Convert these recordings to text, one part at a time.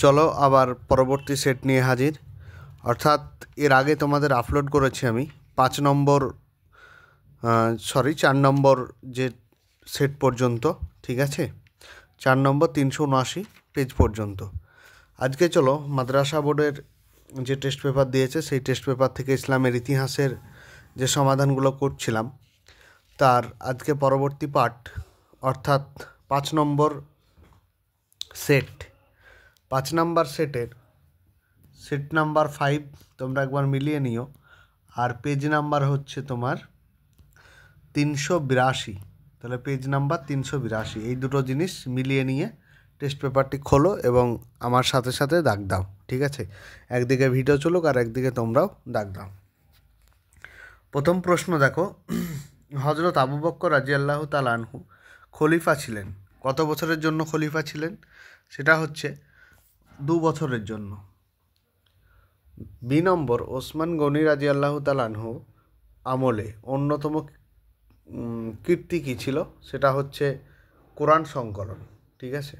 চলো আবার পরবর্তী সেট নিয়ে হাজির। অর্থাৎ এর আগে তোমাদের আপলোড করেছি আমি 4 নম্বর যে সেট পর্যন্ত, ঠিক আছে, 4 নম্বর 379 পেজ পর্যন্ত। আজকে চলো মাদ্রাসা বোর্ডের যে টেস্ট পেপার দিয়েছে সেই টেস্ট পেপার থেকে ইসলামের ইতিহাসের যে সমাধানগুলো করছিলাম তার আজকে পরবর্তী পার্ট, অর্থাৎ 5 নম্বর সেট। 5 নম্বর সেটের সেট নাম্বার 5 তোমরা একবার মিলিয়ে নিও। আর পেজ নাম্বার হচ্ছে তোমার 382, তাহলে পেজ নাম্বার 382। এই দুটো জিনিস মিলিয়ে নিয়ে টেস্ট পেপারটি খোলো এবং আমার সাথে সাথে দাগ দাও, ঠিক আছে? একদিকে ভিডিও চলুক আর একদিকে তোমরাও দাগ দাও। প্রথম প্রশ্ন দেখো, হযরত আবু বকর রাদিয়াল্লাহু তাআলা আনহু খলিফা ছিলেন কত বছরের জন্য? খলিফা ছিলেন সেটা হচ্ছে 2 বছরের জন্য। বি নম্বর, ওসমান গনি রাদিয়াল্লাহু তাআলা আনহু আমলে অন্যতম কীর্তি কী ছিল? সেটা হচ্ছে কোরআন সংকলন, ঠিক আছে।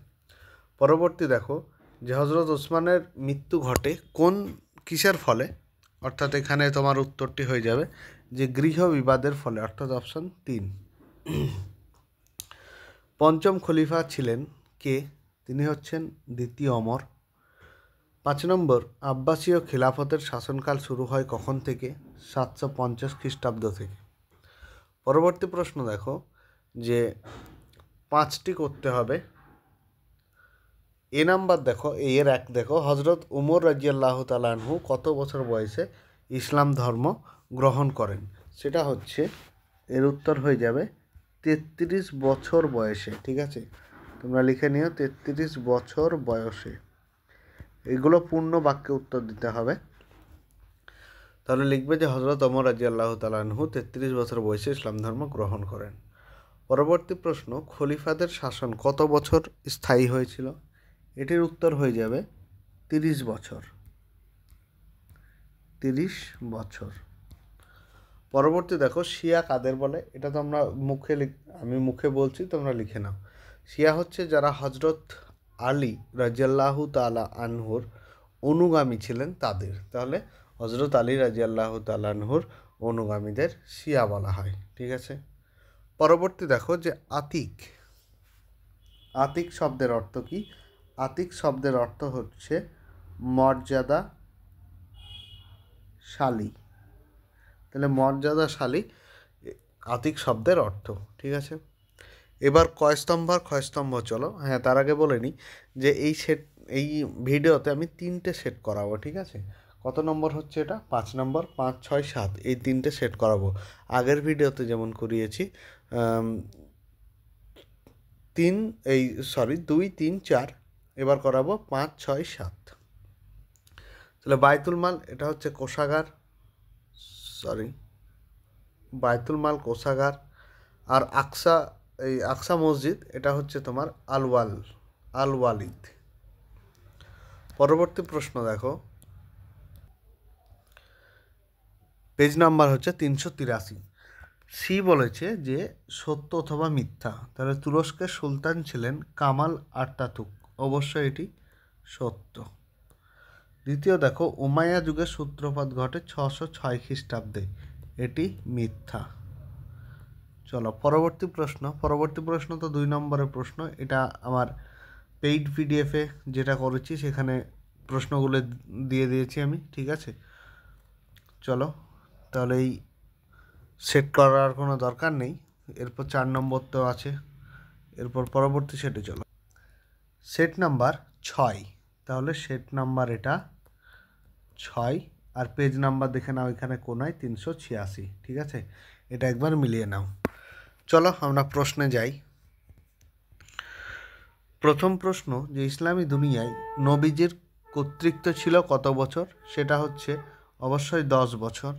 পরবর্তী দেখো যে হযরত ওসমানের মৃত্যু ঘটে কোন কিসের ফলে? অর্থাৎ এখানে তোমার উত্তরটি হয়ে যাবে যে গৃহ বিবাদের ফলে, অর্থাৎ অপশন 3। পঞ্চম খলিফা ছিলেন কে? তিনি হচ্ছেন দ্বিতীয় ওমর। 5 নম্বর, আব্বাসীয় খিলাফতের শাসনকাল শুরু হয় কখন থেকে? 750 খ্রিস্টাব্দ থেকে। পরবর্তী প্রশ্ন দেখো যে 5টি করতে হবে। এ নাম্বার দেখো, এর 1 দেখো, হযরত উমর রাদিয়াল্লাহু তাআলা আনহু কত বছর বয়সে ইসলাম ধর্ম গ্রহণ করেন? সেটা হচ্ছে, এর উত্তর হয়ে যাবে 33 বছর বয়সে, ঠিক আছে? তোমরা লিখে নিও 33 বছর বয়সে। এগুলো পূর্ণ বাক্যে উত্তর দিতে হবে। তাহলে লিখবে যে হযরত ওমর রাদিয়াল্লাহু তাআলা আনহু 33 বছর বয়সে ইসলাম ধর্ম গ্রহণ করেন। পরবর্তী প্রশ্ন, খলিফাদের শাসন কত বছর স্থায়ী হয়েছিল? এটির উত্তর হয়ে যাবে 30 বছর। 30 বছর। পরবর্তী দেখো, শিয়া কাদের বলে? এটা তোমরা আমি মুখে বলছি, তোমরা লিখে নাও। শিয়া হচ্ছে যারা হযরত আলী রাদিয়াল্লাহু তাআলা আনহুর অনুগামী ছিলেন তাদের। তাহলে হযরত আলী রাদিয়াল্লাহু তাআলা আনহুর অনুগামীদের শিয়া বলা হয়, ঠিক আছে। পরবর্তী দেখো যে আতিক শব্দের অর্থ কি? আতিক শব্দের অর্থ হচ্ছে মর্যাদাশালী। তাহলে মর্যাদাশালী আতিক শব্দের অর্থ, ঠিক আছে। এবার কয়স্তম্ভ আর ক্ষয়স্তম্ভ চলো। হ্যাঁ, তার আগে বলে নিই যে এই ভিডিওতে আমি 3টে সেট করাবো, ঠিক আছে। কত নম্বর হচ্ছে এটা? 5 নম্বর, 5, 6, 7 এই 3টে সেট করাবো। আগের ভিডিওতে যেমন করিয়েছি 2, 3, 4, এবার করাবো 5, 6, 7। তাহলে বায়তুল মাল, এটা হচ্ছে কোষাগার, বায়তুল মাল কোষাগার। আর আকসা মসজিদ, এটা হচ্ছে তোমার আল ওয়ালিদ। পরবর্তী প্রশ্ন দেখো, পেজ নাম্বার হচ্ছে 383। সি বলেছে যে সত্য অথবা মিথ্যা। তাহলে তুরস্কের সুলতান ছিলেন কামাল আতাতুর্ক, অবশ্যই এটি সত্য। দ্বিতীয় দেখো, উমাইয়া যুগের সূত্রপাত ঘটে 606 খ্রিস্টাব্দে, এটি মিথ্যা। চলো পরবর্তী প্রশ্ন তো 2 নম্বরের প্রশ্ন। এটা আমার পেইড পিডিএফে যেটা করেছি সেখানে প্রশ্নগুলো দিয়ে দিয়েছি আমি, ঠিক আছে। চলো তাহলে এই সেট করার কোনো দরকার নেই। এরপর 4 নম্বর তো আছে, এরপর পরবর্তী সেটে চলো। সেট নাম্বার 6, তাহলে সেট নাম্বার এটা 6। আর পেজ নাম্বার দেখে নাও, এখানে কোনায় 386, ঠিক আছে। এটা একবার মিলিয়ে নাও। চলো আমরা প্রশ্নে যাই। প্রথম প্রশ্ন যে ইসলামী দুনিয়ায় নবীজির কর্তৃত্ব ছিল কত বছর? সেটা হচ্ছে অবশ্যই 10 বছর।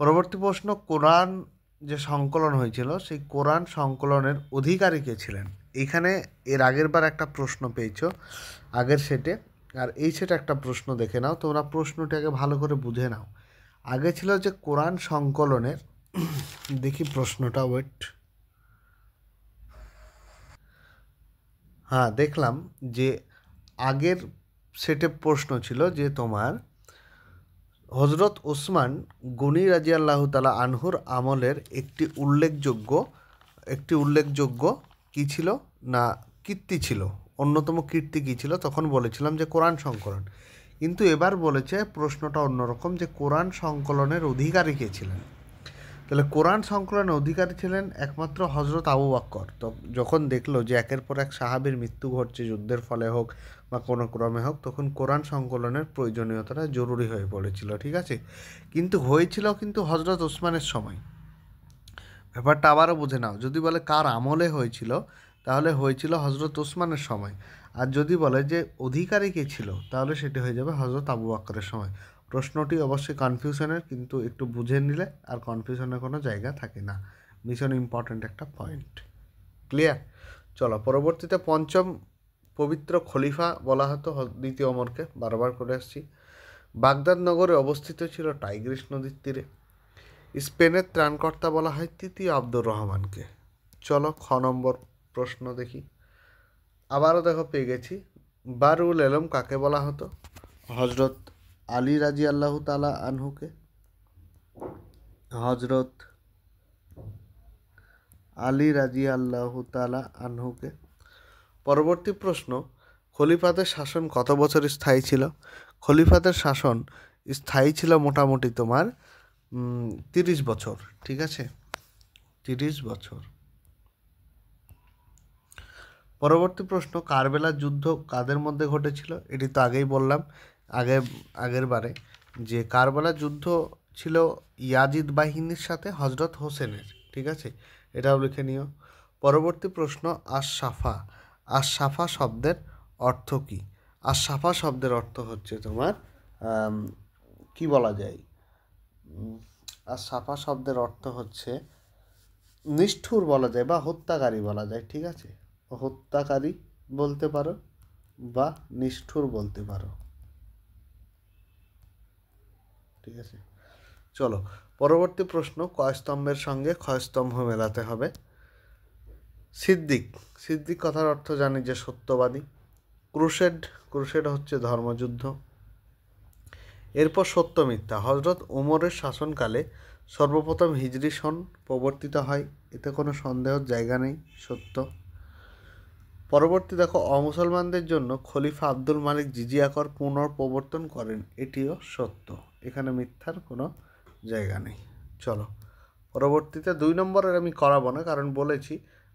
পরবর্তী প্রশ্ন, কোরআন যে সংকলন হয়েছিল সেই কোরআন সংকলনের অধিকারী কে ছিলেন? এখানে এর আগের বার একটা প্রশ্ন পেয়েছো আগের সেটে, আর এই সেটে একটা প্রশ্ন দেখে নাও। তোমরা প্রশ্নটাকে ভালো করে বুঝে নাও। আগে ছিল যে কোরআন সংকলনের, দেখি প্রশ্নটা, ওয়েট, হ্যাঁ দেখলাম যে আগের সেটে প্রশ্ন ছিল যে তোমার হজরত ওসমান গনি রাদিয়াল্লাহু তাআলা আনহুর আমলের একটি উল্লেখযোগ্য কী ছিল না কীর্তি ছিল, অন্যতম কীর্তি কী ছিল? তখন বলেছিলাম যে কোরআন সংকলন। কিন্তু এবার বলেছে প্রশ্নটা অন্যরকম, যে কোরআন সংকলনের অধিকারী কে ছিলেন? তাহলে কোরআন সংকলনের অধিকারী ছিলেন একমাত্র হজরত আবু বকর। তো যখন দেখলো যে একের পর এক সাহাবীর মৃত্যু ঘটছে, যুদ্ধের ফলে হোক বা কোনো ক্রমে হোক, তখন কোরআন সংকলনের প্রয়োজনীয়তাটা জরুরি হয়ে পড়েছিল, ঠিক আছে? কিন্তু হয়েছিল কিন্তু হজরত ওসমানের সময়। ব্যাপারটা আবারও বুঝে নাও, যদি বলে কার আমলে হয়েছিল, তাহলে হয়েছিল হজরত ওসমানের সময়। আর যদি বলে যে অধিকারী কে ছিল, তাহলে সেটি হয়ে যাবে হজরত আবু বকরের সময়। প্রশ্নটি অবশ্যই কনফিউশনের, কিন্তু একটু বুঝে নিলে আর কনফিউশনের কোনো জায়গা থাকে না। ভীষণ ইম্পর্ট্যান্ট একটা পয়েন্ট। ক্লিয়ার? চলো, পরবর্তীতে পঞ্চম পবিত্র খলিফা বলা হতো দ্বিতীয় ওমরকে, বারবার করে আসছি। বাগদাদ নগরে অবস্থিত ছিল টাইগ্রিস নদীর তীরে। স্পেনের ত্রাণকর্তা বলা হয় তৃতীয় আব্দুর রহমানকে। চলো খ নম্বর প্রশ্ন দেখি। আবারও দেখো পেয়ে গেছি। বারুল এলম কাকে বলা হতো? হজরত আলী রাদিয়াল্লাহু তাআলা আনহুকে। হজরত আলী রাদিয়াল্লাহু তাআলা আনহুকে। পরবর্তী প্রশ্ন, খলিফাদের শাসন কত বছর স্থায়ী ছিল? খলিফাদের শাসন স্থায়ী ছিল মোটামুটি তোমার 30 বছর, ঠিক আছে? 30 বছর। পরবর্তী প্রশ্ন, কারবেলার যুদ্ধ কাদের মধ্যে ঘটেছিল? এটি তো আগেই বললাম আগের বারে, যে কারবেলার যুদ্ধ ছিল ইয়াজিদ বাহিনীর সাথে হজরত হোসেনের, ঠিক আছে? এটাও লিখে নিও। পরবর্তী প্রশ্ন, আশ-সাফা শব্দের অর্থ কী? আশ-সাফা শব্দের অর্থ হচ্ছে তোমার কি বলা যায়, আশ-সাফা শব্দের অর্থ হচ্ছে নিষ্ঠুর বলা যায় বা হত্যাকারী বলা যায়, ঠিক আছে? হত্যাকারী বলতে পারো বা নিষ্ঠুর বলতে পারো, ঠিক আছে? চলো, পরবর্তী প্রশ্ন, কয় স্তম্ভের সঙ্গে ক্ষয়স্তম্ভ মেলাতে হবে? সিদ্দিক কথার অর্থ জানি যে সত্যবাদী। ক্রুসেড হচ্ছে ধর্মযুদ্ধ। এরপর সত্য মিথ্যা, হজরত ওমরের শাসনকালে সর্বপ্রথম হিজরি সন প্রবর্তিত হয়, এতে কোনো সন্দেহের জায়গা নেই, সত্য। পরবর্তী দেখো, অমুসলমানদের জন্য খলিফা আব্দুল মালিক জিজিয়া কর পুনঃপ্রবর্তন করেন, এটিও সত্য, এখানে মিথ্যার কোনো জায়গা নেই। চলো, পরবর্তীতে 2 নম্বরের আমি করাবো না, কারণ বলেছি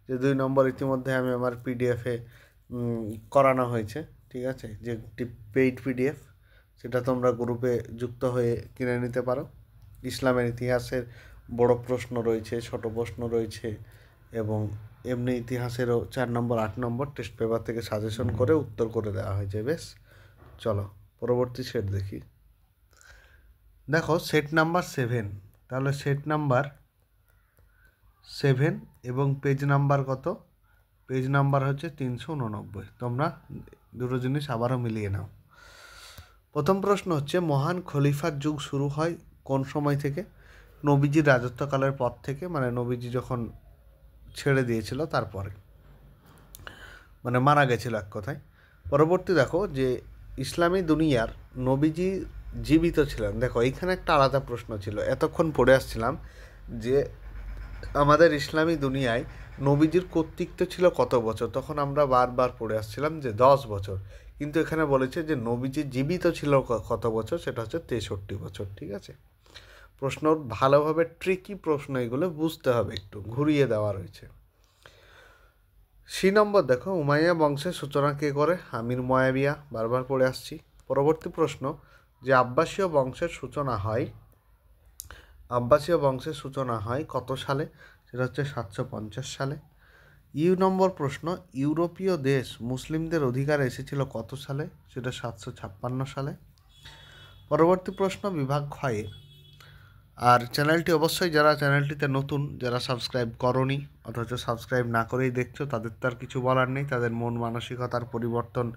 যে 2 নম্বর ইতিমধ্যে আমি আমার পিডিএফে করানো হয়েছে, ঠিক আছে? যে পেইড পিডিএফ, সেটা তোমরা গ্রুপে যুক্ত হয়ে কিনে নিতে পারো। ইসলামের ইতিহাসের বড় প্রশ্ন রয়েছে, ছোট প্রশ্ন রয়েছে, এবং এমনি ইতিহাসেরও 4 নম্বর 8 নম্বর টেস্ট পেপার থেকে সাজেশন করে উত্তর করে দেওয়া হয়েছে। বেশ, চলো পরবর্তী সেট দেখি। দেখো সেট নাম্বার 7, তাহলে সেট নাম্বার 7 এবং পেজ নাম্বার কত? পেজ নাম্বার হচ্ছে 389। তোমরা দুটো জিনিস আবারও মিলিয়ে নাও। প্রথম প্রশ্ন হচ্ছে, মহান খলিফার যুগ শুরু হয় কোন সময় থেকে? নবীজির রাজত্বকালের পর থেকে, মানে নবীজি যখন ছেড়ে দিয়েছিল তারপরে, মানে মারা গেছিল এক কথায়। পরবর্তী দেখো যে ইসলামী দুনিয়ার নবীজি জীবিত ছিলেন। দেখো এইখানে একটা আলাদা প্রশ্ন ছিল, এতক্ষণ পড়ে আসছিলাম যে আমাদের ইসলামী দুনিয়ায় নবীজির কর্তৃত্ব ছিল কত বছর, তখন আমরা বারবার পড়ে আসছিলাম যে 10 বছর, কিন্তু এখানে বলেছে যে নবীজি জীবিত ছিল কত বছর, সেটা হচ্ছে 63 বছর, ঠিক আছে? প্রশ্ন ভালোভাবে ট্রিকি প্রশ্ন, এগুলো বুঝতে হবে, একটু ঘুরিয়ে দেওয়া রয়েছে। নম্বর দেখো, উমাইয়া বংশের সূচনা কে করে? আমির মুয়াবিয়া, বারবার পড়ে আসছি। পরবর্তী প্রশ্ন, যে আব্বাসীয় বংশের সূচনা হয় কত সালে? সেটা হচ্ছে 750 সালে। নম্বর প্রশ্ন, ইউরোপীয় দেশ মুসলিমদের অধিকারে এসেছিল কত সালে? সেটা 756 সালে। পরবর্তী প্রশ্ন বিভাগ ক্ষয়ে, আর চ্যানেলটি অবশ্যই যারা চ্যানেলটিতে নতুন, যারা সাবস্ক্রাইব করনি অথচ সাবস্ক্রাইব না করেই দেখছো, তাদের তো আর কিছু বলার নেই, তাদের মন মানসিকতার পরিবর্তন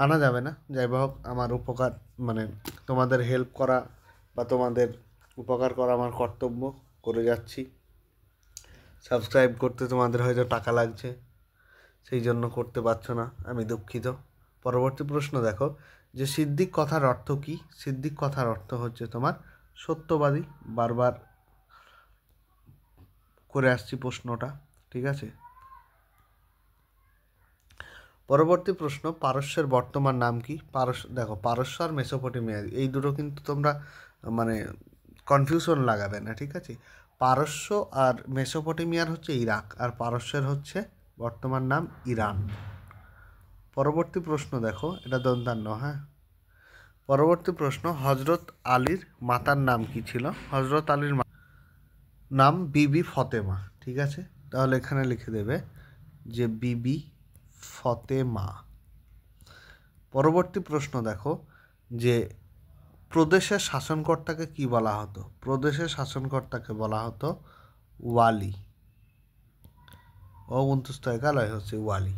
আনা যাবে না। যাই হোক, আমার উপকার মানে তোমাদের হেল্প করা বা তোমাদের উপকার করা আমার কর্তব্য, করে যাচ্ছি। সাবস্ক্রাইব করতে তোমাদের হয়তো টাকা লাগছে, সেই জন্য করতে পারছো না, আমি দুঃখিত। পরবর্তী প্রশ্ন দেখো, যে সিদ্দিক কথার অর্থ কি? সিদ্দিক কথার অর্থ হচ্ছে তোমার সত্যবাদী। বারবার করে আসছি প্রশ্নটা, ঠিক আছে। পরবর্তী প্রশ্ন, পারস্যের বর্তমান নাম কি? দেখো, পারস্য আর মেসোপটেমিয়া এই দুটো কিন্তু তোমরা মানে কনফিউশন লাগাবে না, ঠিক আছে। পারস্য আর মেসোপটেমিয়ার হচ্ছে ইরাক, আর পারস্যের হচ্ছে বর্তমান নাম ইরান। পরবর্তী প্রশ্ন দেখো, এটা দন্তান্ন, হ্যাঁ। পরবর্তী প্রশ্ন, হজরত আলীর মাতার নাম কি ছিল? হজরত আলীর নাম বিবি ফতেমা, ঠিক আছে। তাহলে এখানে লিখে দেবে যে বিবি ফতেমা। পরবর্তী প্রশ্ন দেখো, যে প্রদেশের শাসনকর্তাকে কি বলা হতো? প্রদেশের শাসনকর্তাকে বলা হতো ওয়ালি। অগুন্তুস্তয়কালয় হচ্ছে ওয়ালি।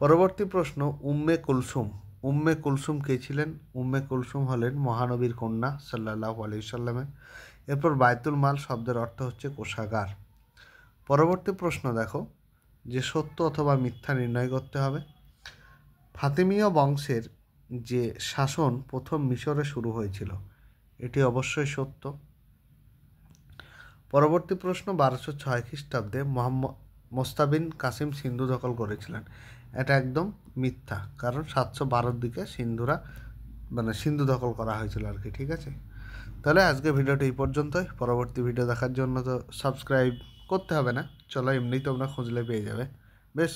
পরবর্তী প্রশ্ন, উম্মে কুলসুম। উম্মে কুলসুম কে ছিলেন? উম্মে কুলসুম হলেন মহানবীর কন্যা সাল্লাল্লাহু আলাইহি সাল্লামের। এরপর বায়তুল মাল শব্দের অর্থ হচ্ছে কোষাগার। পরবর্তী প্রশ্ন দেখো, যে সত্য অথবা মিথ্যা নির্ণয় করতে হবে। ফাতিমীয় বংশের যে শাসন প্রথম মিশরে শুরু হয়েছিল, এটি অবশ্যই সত্য। পরবর্তী প্রশ্ন, 1206 খ্রিস্টাব্দে মোস্তাবিন কাসিম সিন্ধু দখল করেছিলেন। এটা একদম মিথ্যা, কারণ 712 দিকে সিন্ধু দখল করা হয়েছিল আর কি, ঠিক আছে। তাহলে আজকে ভিডিওটা এই পর্যন্তই। পরবর্তী ভিডিও দেখার জন্য তো সাবস্ক্রাইব করতে হবে না, চলো এমনি তোমরা খুঁজলে পেয়ে যাবে। বেশ।